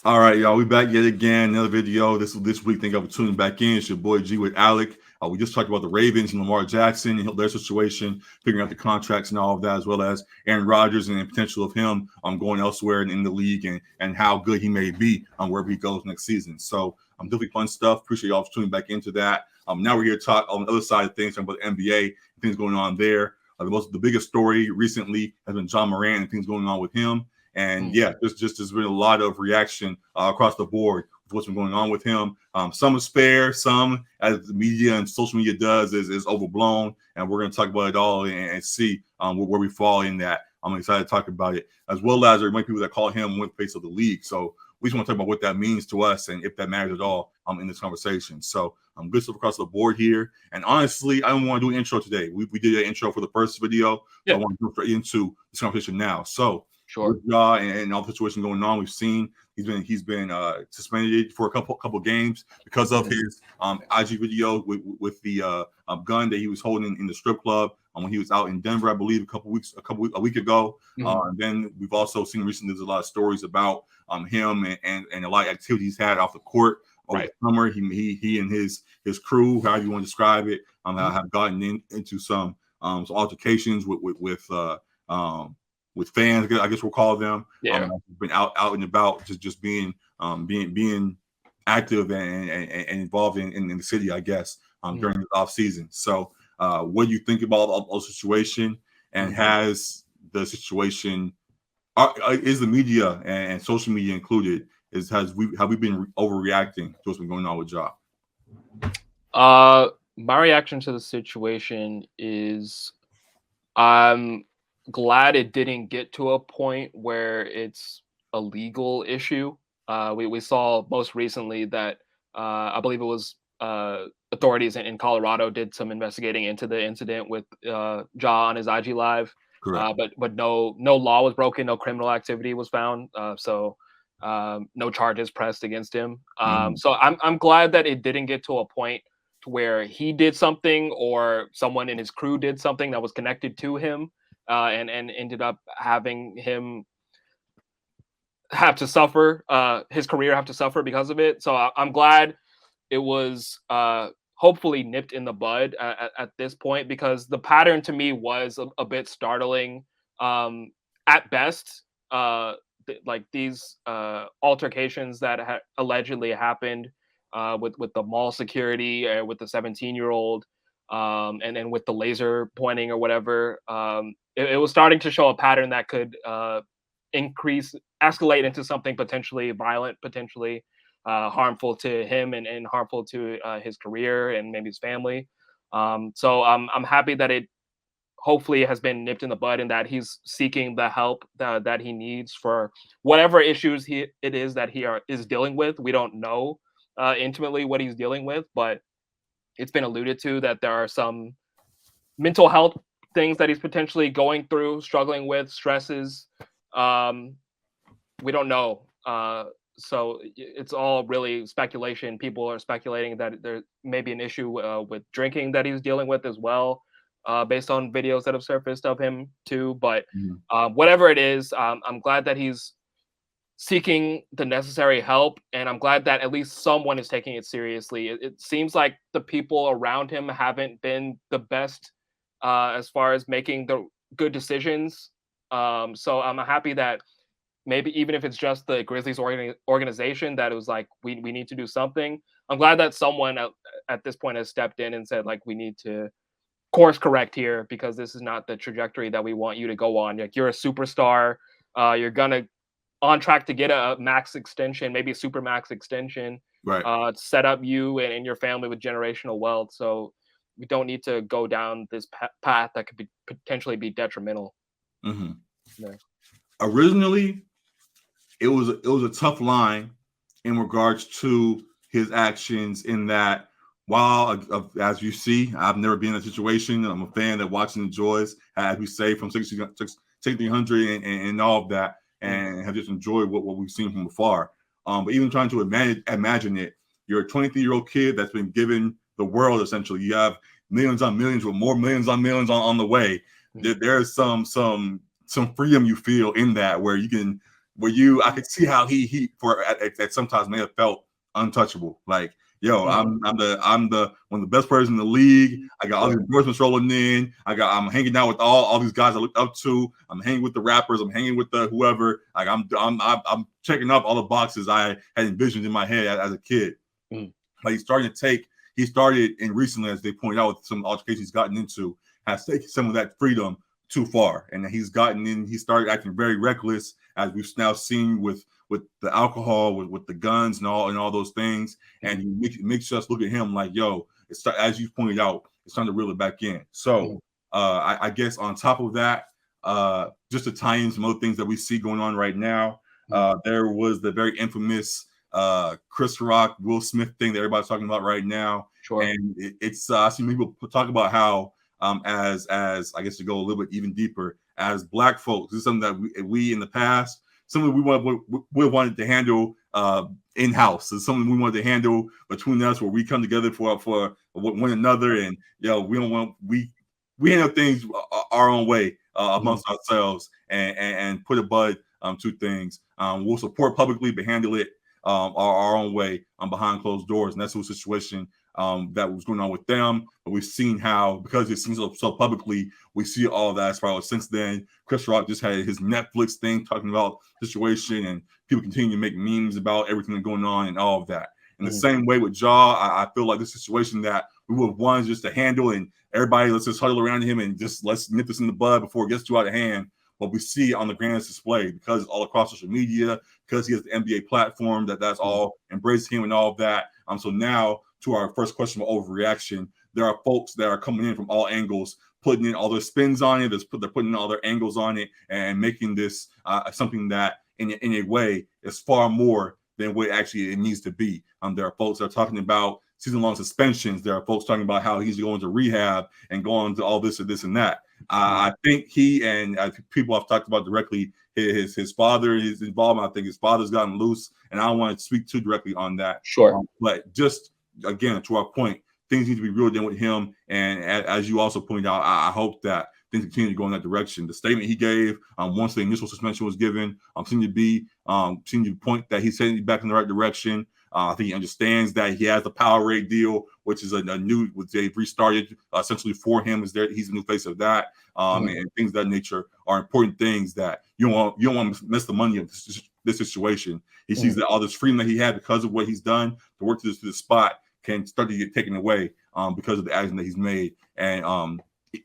All right, y'all. We back yet again. Another video. This week. Thank you for tuning back in. It's your boy G with Alec. We just talked about the Ravens and Lamar Jackson and their situation, figuring out the contracts and all of that, as well as Aaron Rodgers and the potential of him going elsewhere in the league and how good he may be wherever he goes next season. So definitely fun stuff. Appreciate y'all for tuning back into that. Now we're here to talk on the other side of things, talking about the NBA, things going on there. The biggest story recently has been John Morant and things going on with him. And yeah, there's been a lot of reaction across the board with what's been going on with him. Some is fair, some, as the media and social media does, is overblown. And we're going to talk about it all and see where we fall in that. I'm excited to talk about it, as well as there are many people that call him one face of the league. So we just want to talk about what that means to us and if that matters at all in this conversation. So good stuff across the board here. And honestly, I don't want to do an intro today. We did an intro for the first video. So I want to go straight into this conversation now. So Sure. With Ja and all the situation going on, we've seen he's been suspended for a couple games because of his IG video with the gun that he was holding in the strip club when he was out in Denver, I believe, a week ago. And then we've also seen recently there's a lot of stories about him and a lot of activities he's had off the court over the summer. He and his crew, however you want to describe it, have gotten into some altercations with fans, I guess we'll call them. Been out and about, just being active and involved in the city, I guess, during the off season. So, what do you think about all the situation? And has the situation, is the media and social media included, have we been overreacting to what's been going on with Ja? My reaction to the situation is, I'm glad it didn't get to a point where it's a legal issue. We saw most recently that I believe it was authorities in Colorado did some investigating into the incident with Ja on his IG Live. But no law was broken, no criminal activity was found, so no charges pressed against him. So I'm glad that it didn't get to a point to where he did something or someone in his crew did something that was connected to him. And ended up having him have to suffer, his career have to suffer because of it. So I'm glad it was hopefully nipped in the bud at this point, because the pattern to me was a bit startling. At best, like these altercations that allegedly happened with the mall security, with the 17-year-old, and then with the laser pointing or whatever. It was starting to show a pattern that could escalate into something potentially violent, potentially harmful to him and harmful to his career and maybe his family. So I'm happy that it hopefully has been nipped in the bud and that he's seeking the help that he needs for whatever issues it is that he is dealing with. We don't know intimately what he's dealing with, but it's been alluded to that there are some mental health things that he's potentially going through, struggling with, stresses. We don't know. So it's all really speculation. People are speculating that there may be an issue with drinking that he's dealing with as well, based on videos that have surfaced of him too. But whatever it is, I'm glad that he's seeking the necessary help, and I'm glad that at least someone is taking it seriously. It seems like the people around him haven't been the best as far as making the good decisions. So I'm happy that maybe even if it's just the Grizzlies organization that it was like, we need to do something. I'm glad that someone at this point has stepped in and said, like, we need to course correct here, because this is not the trajectory that we want you to go on. Like, you're a superstar. You're gonna on track to get a max extension, maybe a super max extension, set up you and your family with generational wealth. So we don't need to go down this path that could potentially be detrimental. Originally, it was a tough line in regards to his actions, in that while, as you see, I've never been in a situation. I'm a fan that watches and enjoys, as we say, from 1600 and all of that, and have just enjoyed what we've seen from afar. But even trying to imagine it, you're a 23-year-old kid that's been given the world, essentially. You have millions on millions, with more millions on millions on the way. There's some freedom you feel in that, where you can I could see how he for at sometimes may have felt untouchable. Like, yo, I'm the one of the best players in the league. I got all these endorsements rolling in. I'm hanging out with all these guys I look up to. I'm hanging with the rappers. I'm hanging with the whoever. Like I'm checking up all the boxes I had envisioned in my head as a kid. But he started and recently, as they pointed out with some altercations he's gotten into, has taken some of that freedom too far. And he started acting very reckless, as we've now seen with the alcohol, with the guns and all those things. And he makes us look at him like, yo, as you pointed out, it's time to reel it back in. So I guess on top of that, just to tie in some other things that we see going on right now, there was the very infamous Chris Rock, Will Smith thing that everybody's talking about right now. Sure. And it's I see people talk about how as I guess to go a little bit even deeper, as Black folks, this is something that we in the past, something we wanted to handle in house. It's something we wanted to handle between us, where we come together for one another, and we handle things our own way amongst ourselves, and put a bud to things. We'll support publicly, but handle it our own way behind closed doors. And that's the situation that was going on with them. But we've seen how, because it seems so publicly, we see all that as far as since then. Chris Rock just had his Netflix thing talking about the situation, and people continue to make memes about everything that's going on and all of that. In the same way with Ja, I feel like this situation that we would have wanted just to handle, and everybody, let's just huddle around him and just let's nip this in the bud before it gets too out of hand. But we see on the grandest display, because it's all across social media, because he has the NBA platform that's all embracing him and all of that. So now, to our first question about overreaction, there are folks that are coming in from all angles, putting in all their spins on it. They're putting in all their angles on it, and making this something that, in a way, is far more than what actually it needs to be. There are folks that are talking about season-long suspensions. There are folks talking about how he's going to rehab and going to all this and this and that. I think he, and people I've talked about directly, his father, his involvement. I think his father's gotten loose, and I don't want to speak too directly on that. Sure. But just again, to our point, things need to be reeled in with him. And as you also pointed out, I hope that things continue to go in that direction. The statement he gave once the initial suspension was given seemed to point that he's heading back in the right direction. I think he understands that he has the Powerade deal, which is a new, which they've restarted essentially for him. He's the new face of that, and things of that nature are important things that you don't want to miss the money of this situation. He sees that all this freedom that he had because of what he's done to work to this spot can start to get taken away because of the action that he's made. And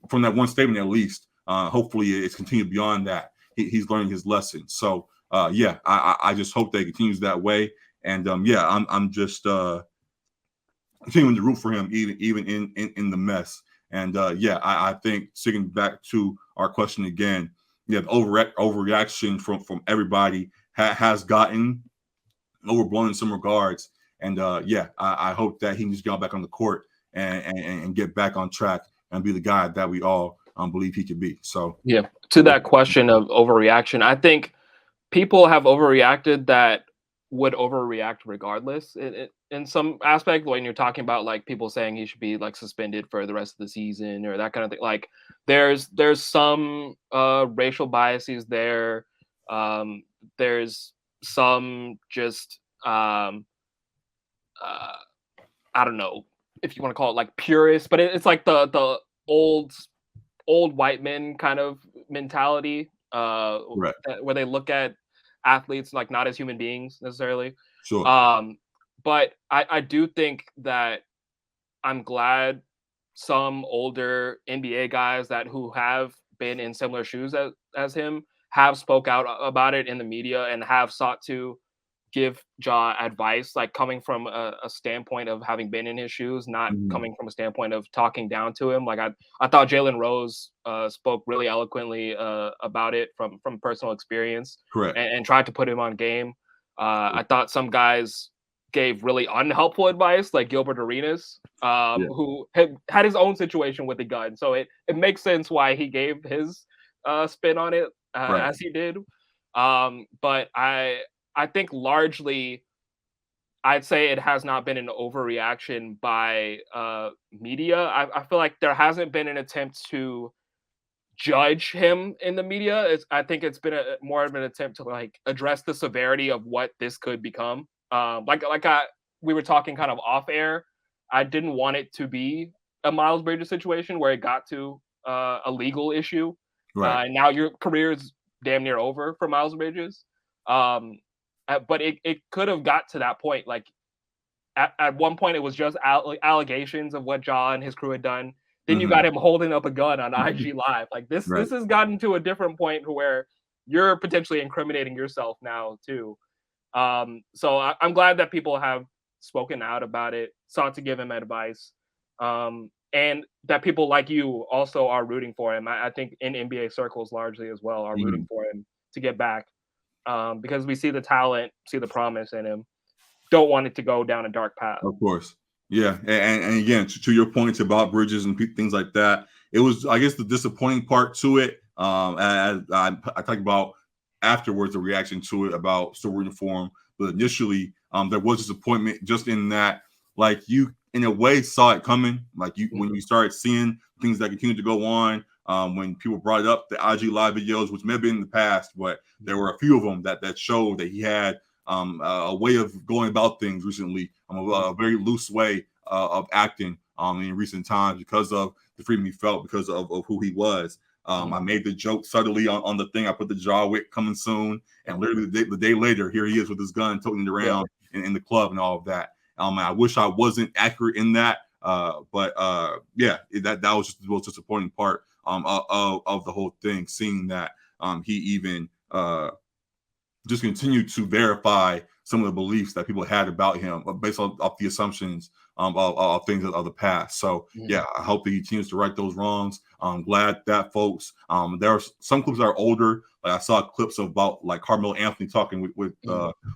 from that one statement, at least, hopefully it's continued beyond that. He's learning his lesson. So I just hope that it continues that way. And I'm just continuing to root for him, even in the mess. And I think, sticking back to our question again, the overreaction from everybody has gotten overblown in some regards. And I hope that he can just get back on the court and get back on track and be the guy that we all believe he could be. So to that question of overreaction, I think people have overreacted that would overreact regardless in some aspect. When you're talking about like people saying he should be like suspended for the rest of the season or that kind of thing, like there's some racial biases there. There's some just I don't know if you want to call it like purist, but it's like the old white men kind of mentality, right. where they look at athletes like not as human beings necessarily. Sure. But I do think that I'm glad some older NBA guys who have been in similar shoes as him have spoke out about it in the media and have sought to give Ja advice, like coming from a standpoint of having been in his shoes, not coming from a standpoint of talking down to him. Like I thought Jalen Rose spoke really eloquently about it from personal experience, correct, and tried to put him on game. I thought some guys gave really unhelpful advice, like Gilbert Arenas, who had his own situation with the gun. So it makes sense why he gave his spin on it as he did. But I think largely, I'd say it has not been an overreaction by media. I feel like there hasn't been an attempt to judge him in the media. I think it's been more of an attempt to like address the severity of what this could become. We were talking kind of off air. I didn't want it to be a Miles Bridges situation where it got to a legal issue, Right. and now your career is damn near over for Miles Bridges. But it could have got to that point. Like at one point, it was just allegations of what Ja and his crew had done. Then you got him holding up a gun on IG Live. Like this Right. has gotten to a different point where you're potentially incriminating yourself now too. So I'm glad that people have spoken out about it, sought to give him advice, and that people like you also are rooting for him. I think in NBA circles largely as well are rooting for him to get back, because we see the talent, see the promise in him. Don't want it to go down a dark path. Of course. Yeah. And again, to your points about Bridges and things like that, it was, I guess, the disappointing part to it. As I talked about afterwards, the reaction to it about still rooting for him. But initially, there was disappointment just in that, like, you, in a way, saw it coming. Like, you, when you started seeing things that continued to go on, when people brought up the IG Live videos, which may have been in the past, but there were a few of them that showed that he had a way of going about things recently, a very loose way of acting in recent times because of the freedom he felt, because of who he was. I made the joke subtly on the thing. I put the jaw wick coming soon, and literally the day later, here he is with his gun, toting it around in the club and all of that. I wish I wasn't accurate in that, but yeah, that was just the most disappointing part of the whole thing. Seeing that he even just continued to verify some of the beliefs that people had about him based off the assumptions of things of the past. So yeah, I hope that he continues to right those wrongs. I'm glad that folks, there are some clips that are older. Like I saw clips about like Carmelo Anthony talking with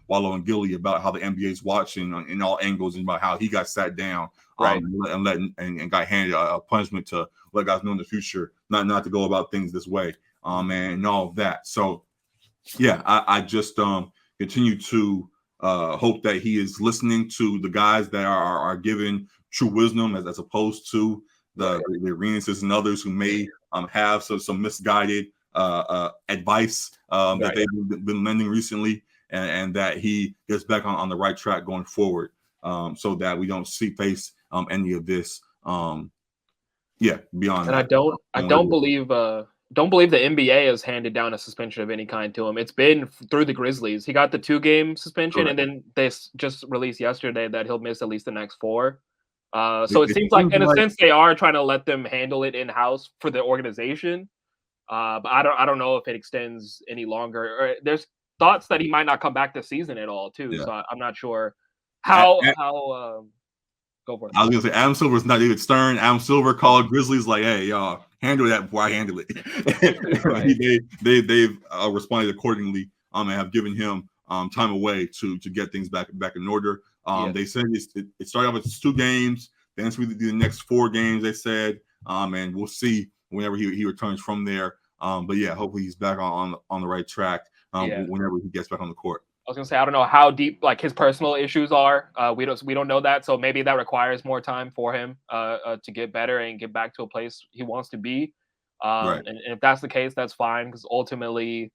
Wallow and Gilly about how the NBA is watching in all angles and about how he got sat down and got handed a punishment to let guys know in the future not to go about things this way and all of that. So yeah, I just continue to hope that he is listening to the guys that are giving true wisdom as opposed to the Arenas and others who may have some misguided advice that they've been lending recently, and that he gets back on the right track going forward, so that we don't face any of this. Beyond And that. I don't believe the NBA has handed down a suspension of any kind to him. It's been through the Grizzlies. He got the 2-game suspension, and then they just released yesterday that he'll miss at least the next 4. So it seems like, in a sense, they are trying to let them handle it in house for the organization. But I don't know if it extends any longer. Or there's thoughts that he might not come back this season at all, too. Yeah. So I'm not sure how. Go for it. I was gonna say Adam Silver's not David Stern. Adam Silver called Grizzlies like, "Hey, y'all, handle that before I handle it." They've responded accordingly and have given him time away to get things back in order. They said it started off with 2 games, then it's really the next 4 games. They said, and we'll see whenever he returns from there. But yeah, hopefully he's back on the right track whenever he gets back on the court. I was gonna say I don't know how deep like his personal issues are. We don't know that, so maybe that requires more time for him to get better and get back to a place he wants to be. And if that's the case, that's fine, because ultimately,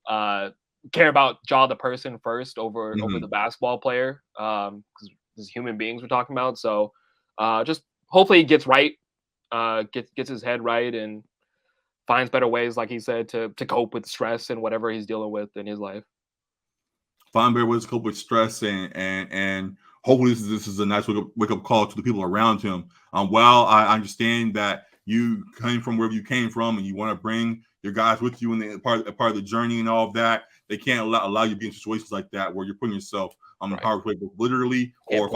care about Ja the person first over the basketball player, because this human beings we're talking about. So just hopefully he gets right, gets his head right, and finds better ways, like he said, to cope with stress and whatever he's dealing with in his life. Find better ways to cope with stress, and hopefully this is a nice wake up call to the people around him. While I understand that you came from wherever you came from and you want to bring your guys with you in the part of the journey and all of that, they can't allow you to be in situations like that where you're putting yourself on the hard way, literally or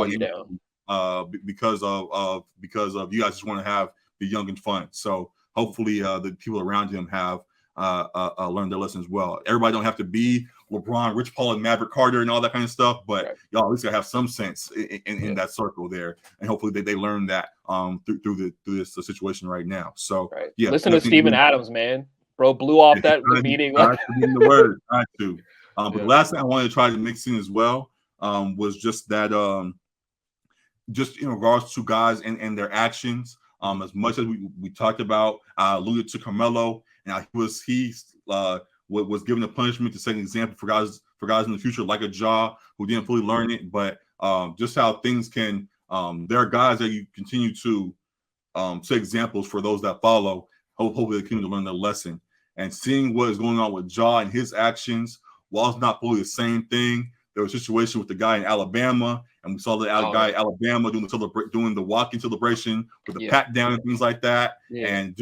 because of you guys just want to have the young and fun. So hopefully the people around him have learned their lesson as well. Everybody don't have to be LeBron, Rich Paul, and Maverick Carter and all that kind of stuff, but y'all at least gotta have some sense in that circle there, and hopefully they learn that through this situation right now. So yeah, listen to Steven Adams, man. Bro blew off that meeting. I the word. I do. But the last thing I wanted to try to mix in as well was just that just in regards to guys and their actions. As much as we talked about, I alluded to Carmelo, and he was given a punishment to set an example for guys in the future, like a Ja who didn't fully learn it. But just how things can, there are guys that you continue to set examples for those that follow. Hopefully, they continue to learn their lesson. And seeing what is going on with Ja and his actions, while it's not fully the same thing, there was a situation with the guy in Alabama, and we saw the guy in Alabama doing the walking celebration with the pat down and things like that. Yeah. And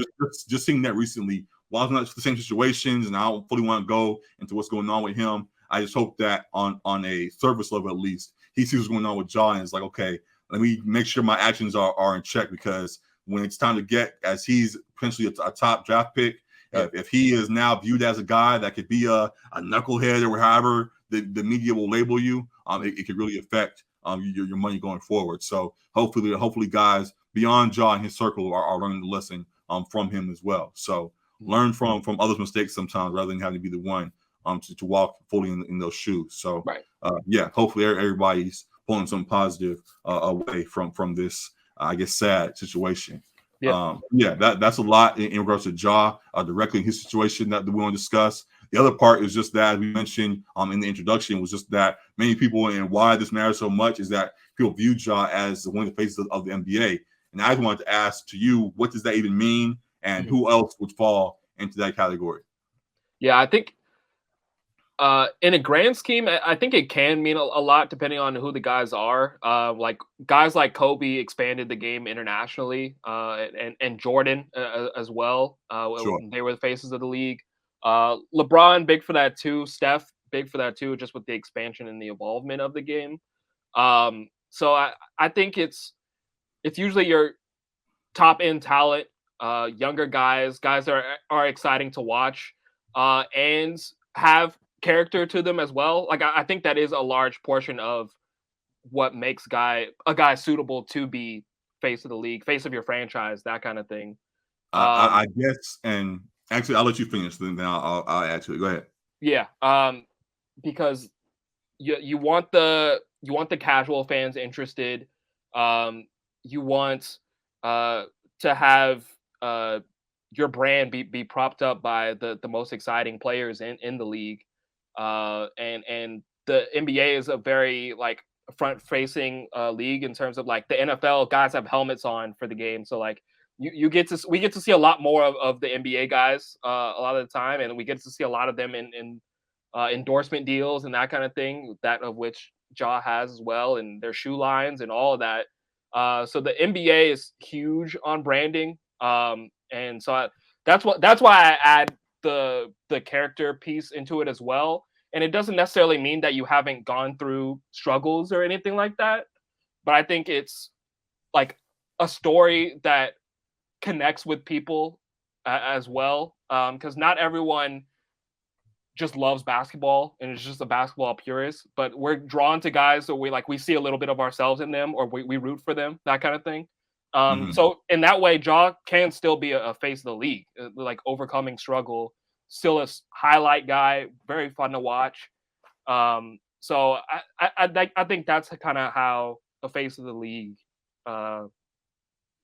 just seeing that recently, while it's not the same situations, and I don't fully want to go into what's going on with him, I just hope that on a surface level at least, he sees what's going on with Ja and is like, okay, let me make sure my actions are in check, because when it's time to get, as he's potentially a top draft pick, if he is now viewed as a guy that could be a knucklehead or however the media will label you, it could really affect your money going forward. So hopefully guys beyond Ja and his circle are learning the lesson from him as well. So learn from others' mistakes sometimes, rather than having to be the one to walk fully in those shoes. So hopefully everybody's pulling something positive away from this, I guess, sad situation. That's a lot in regards to Ja directly in his situation that we want to discuss. The other part is just that, as we mentioned in the introduction, was just that many people, and why this matters so much, is that people view Ja as one of the faces of the NBA. And I wanted to ask to you, what does that even mean, and who else would fall into that category? Yeah, I think in a grand scheme, I think it can mean a lot depending on who the guys are. Like guys like Kobe expanded the game internationally, and Jordan as well. They were the faces of the league. LeBron, big for that too. Steph, big for that too, just with the expansion and the involvement of the game. So I think it's usually your top end talent, younger guys that are exciting to watch, and have character to them as well. Like I think that is a large portion of what makes a guy suitable to be face of the league, face of your franchise, that kind of thing. I guess, and actually, I'll let you finish, then I'll add to it. Go ahead. Yeah, because you want the casual fans interested. You want to have your brand be propped up by the most exciting players in the league. And the NBA is a very like front-facing league in terms of like the NFL guys have helmets on for the game, so like we get to see a lot more of the NBA guys a lot of the time, and we get to see a lot of them in endorsement deals and that kind of thing, that of which Ja has as well, and their shoe lines and all of that. So the NBA is huge on branding, and so that's why I add the character piece into it as well. And it doesn't necessarily mean that you haven't gone through struggles or anything like that, but I think it's like a story that connects with people as well, because not everyone just loves basketball and is just a basketball purist, but we're drawn to guys that we see a little bit of ourselves in them, or we root for them, that kind of thing. So in that way, Ja can still be a face of the league, like overcoming struggle, still a highlight guy, very fun to watch. So I think that's kind of how a face of the league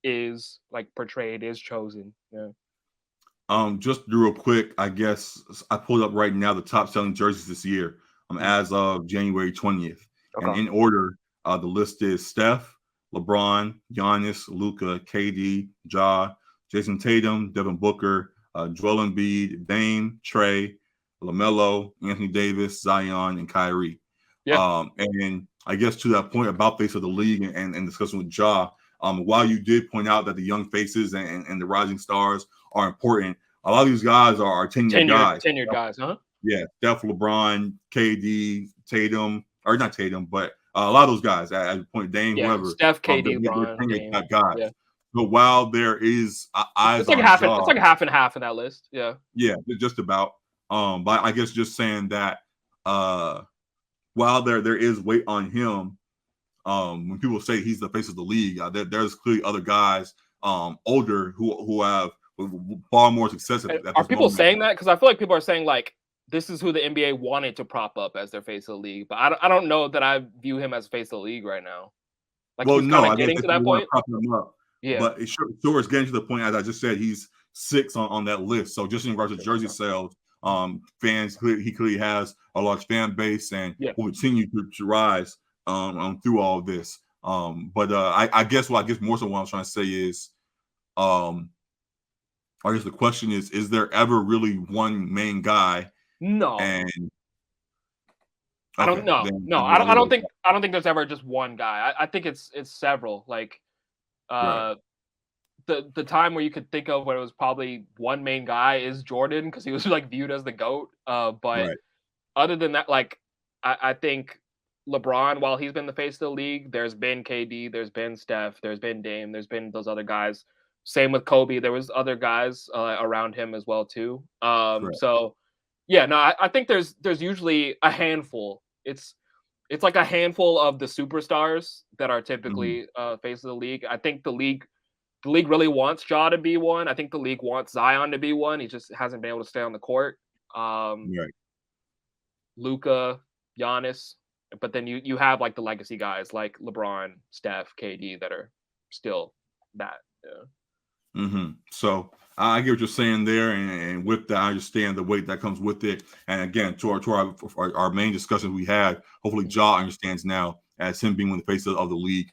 is like portrayed, is chosen. Yeah. Just real quick, I guess I pulled up right now the top selling jerseys this year, as of January 20th. Okay. And in order, the list is Steph, LeBron, Giannis, Luka, KD, Ja, Jason Tatum, Devin Booker, Joel Embiid, Dame, Trey, LaMelo, Anthony Davis, Zion, and Kyrie. And I guess to that point about face of the league and discussing with Ja, while you did point out that the young faces and the rising stars are important, a lot of these guys are tenured guys. Tenured guys, huh? Yeah, Steph, LeBron, KD, Tatum, or not Tatum, but a lot of those guys, at the point, Dame, whoever. Steph, KD, they're LeBron, tenured Dame. guys. Yeah. But while there is eyes it's like on half, Ja, it's like half and half in that list. Yeah. Yeah, just about. But I guess just saying that while there is weight on him, when people say he's the face of the league, there's clearly other guys older who have far more success at Are people moment. saying that? Because I feel like people are saying like this is who the NBA wanted to prop up as their face of the league, but I don't know that I view him as face of the league right now. Like, Well, he's no, kind I of guess getting if to you that want point. to prop him up, Yeah. But it's getting to the point, as I just said, he's 6 on that list. So just in regards to jersey sales, fans, he clearly has a large fan base and Yeah. will continue to rise through all of this. But I guess more so what I'm trying to say is, I guess the question is there ever really one main guy? No. And I don't okay, know. then No, I don't think there's ever just one guy. I think it's several. Like right, uh the time where you could think of when it was probably one main guy is Jordan because he was like viewed as the GOAT. But right, other than that, like I think LeBron, while he's been the face of the league, there's been KD, there's been Steph, there's been Dame, there's been those other guys. Same with Kobe. There was other guys around him as well too. correct. So yeah, no, I think there's usually a handful. It's like a handful of the superstars that are Mhm. typically face of the league. I think the league really wants Ja to be one. I think the league wants Zion to be one. He just hasn't been able to stay on the court. Right. Luca, Giannis, but then you have like the legacy guys like LeBron, Steph, KD that are still that. Yeah. So I get what you're saying there, and with that, I understand the weight that comes with it. And again, to our main discussion we had, hopefully, Mhm. Ja understands now as him being one of the faces of the league.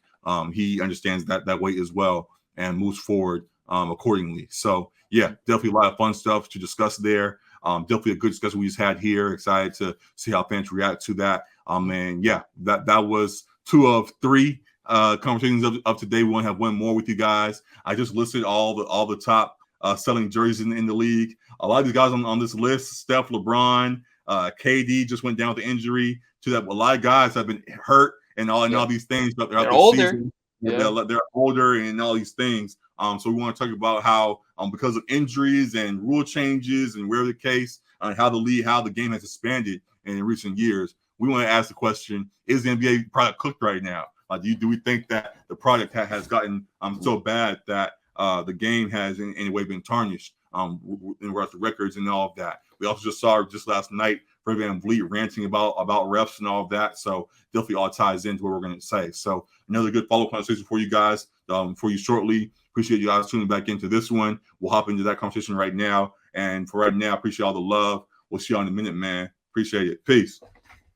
He understands that weight as well and moves forward accordingly. So yeah, definitely a lot of fun stuff to discuss there. Definitely a good discussion we just had here. Excited to see how fans react to that. And yeah, that was 2 of 3 conversations of today. We want to have one more with you guys. I just listed all the top selling jerseys in the league. A lot of these guys on this list: Steph, LeBron, KD just went down with the injury. To that, a lot of guys have been hurt and Yeah. all these things throughout They're the older. season. Yeah. They're older and all these things. So we want to talk about how, because of injuries and rule changes and wherever the case, how the game has expanded in recent years. We want to ask the question: is the NBA product cooked right now? Do we think that the product has gotten so bad that the game has in any way been tarnished in regards to records and all of that? We also just saw just last night Fred VanVleet ranting about refs and all of that. So definitely all ties into what we're going to say. So another good follow-up conversation for you guys, for you shortly. Appreciate you guys tuning back into this one. We'll hop into that conversation right now. And for right now, appreciate all the love. We'll see you on a minute, man. Appreciate it. Peace.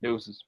Deuces.